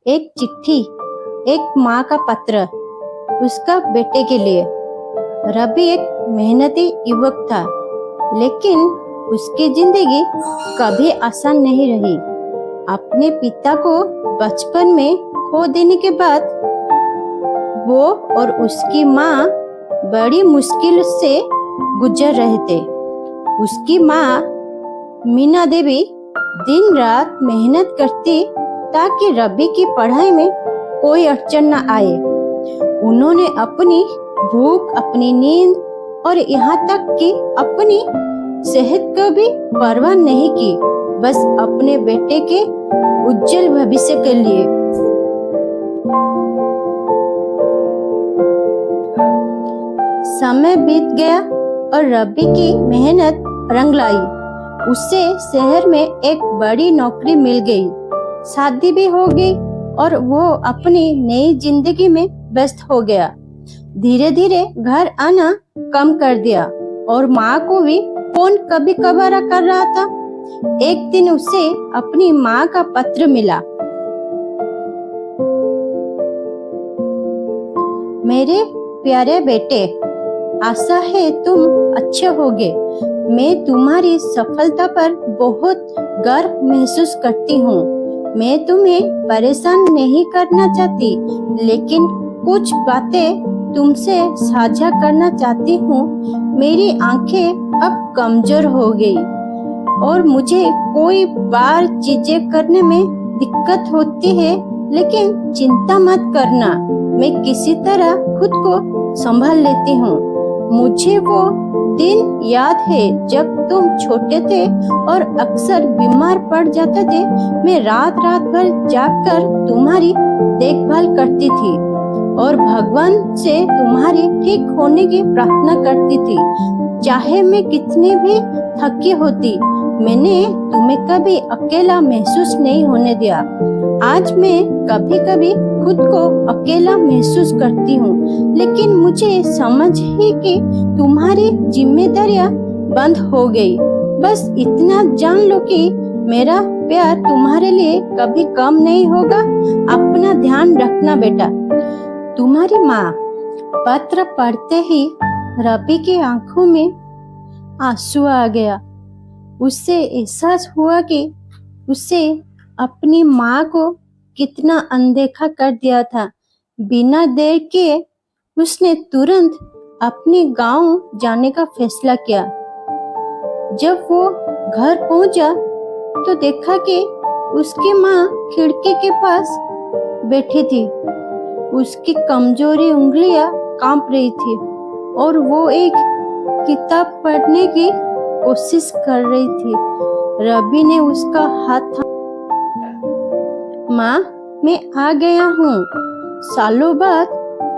एक चिट्ठी, एक माँ का पत्र उसका बेटे के लिए। रवि एक मेहनती युवक था, लेकिन उसकी जिंदगी कभी आसान नहीं रही। अपने पिता को बचपन में खो देने के बाद वो और उसकी माँ बड़ी मुश्किल से गुजर रहे थे। उसकी माँ मीना देवी दिन रात मेहनत करती ताकि रवि की पढ़ाई में कोई अड़चन न आए। उन्होंने अपनी भूख, अपनी नींद और यहाँ तक कि अपनी सेहत का भी परवाह नहीं की, बस अपने बेटे के उज्जवल भविष्य के लिए। समय बीत गया और रवि की मेहनत रंग लाई। उसे शहर में एक बड़ी नौकरी मिल गई, शादी भी हो गई और वो अपनी नई जिंदगी में व्यस्त हो गया। धीरे धीरे घर आना कम कर दिया और माँ को भी फोन कभी कभार कर रहा था। एक दिन उसे अपनी माँ का पत्र मिला। मेरे प्यारे बेटे, आशा है तुम अच्छे होगे। मैं तुम्हारी सफलता पर बहुत गर्व महसूस करती हूँ। मैं तुम्हें परेशान नहीं करना चाहती, लेकिन कुछ बातें तुमसे साझा करना चाहती हूँ। मेरी आंखें अब कमजोर हो गई और मुझे कोई बार चीजें करने में दिक्कत होती है, लेकिन चिंता मत करना, मैं किसी तरह खुद को संभाल लेती हूँ। मुझे वो दिन याद है जब तुम छोटे थे और अक्सर बीमार पड़ जाते थे। मैं रात रात भर जागकर तुम्हारी देखभाल करती थी और भगवान से तुम्हारे ठीक होने की प्रार्थना करती थी। चाहे मैं कितनी भी थकी होती, मैंने तुम्हें कभी अकेला महसूस नहीं होने दिया। आज मैं कभी कभी खुद को अकेला महसूस करती हूँ, लेकिन मुझे समझ ही कि तुम्हारी जिम्मेदारियां बंद हो गई। बस इतना जान लो कि मेरा प्यार तुम्हारे लिए कभी कम नहीं होगा। अपना ध्यान रखना बेटा। तुम्हारी माँ। पत्र पढ़ते ही रवि की आंखों में आंसू आ गया। उससे एहसास हुआ कि उसे अपनी माँ को कितना अनदेखा कर दिया था। बिना देर किए उसने तुरंत अपने गांव जाने का फैसला किया। जब वो घर पहुंचा तो देखा कि उसकी माँ खिड़की के पास बैठी थी। उसकी कमजोरी उंगलियां कांप रही थी और वो एक किताब पढ़ने की कोशिश कर रही थी। रवि ने उसका हाथ माँ, मैं आ गया हूँ। सालों बाद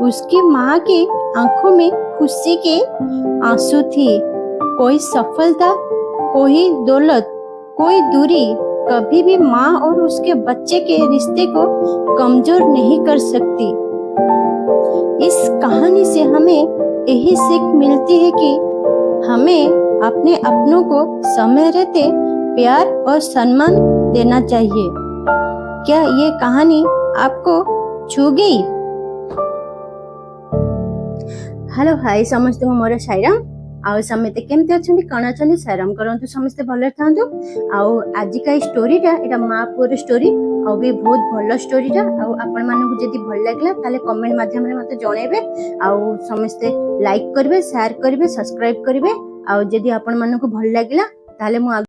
उसकी माँ की आंखों में खुशी के आंसू थी। कोई सफलता, कोई दौलत, कोई दूरी कभी भी माँ और उसके बच्चे के रिश्ते को कमजोर नहीं कर सकती। इस कहानी से हमें यही सीख मिलती है कि हमें अपने अपनों को समय रहते प्यार और सम्मान देना चाहिए। क्या ये कहानी आपको छू गई? हेलो हाय समस्ते, मोर साईराम। आउ समस्ते केमते अछंती, कोन अछंती? साईराम करंतु, समस्ते भले थांतु। आउ आज का स्टोरीटा एटा माँ पुअर स्टोरी, आउ भी बहुत भल स्टोरीटा। आउ आपण मानकु जदि भल लागला ताले कमेंट माध्यम रे मते जणाइबे। आउ समस्ते लाइक करबे, शेयर करबे, सब्सक्राइब करबे। आउ जदि आपण मानकु भल लागला ताले मु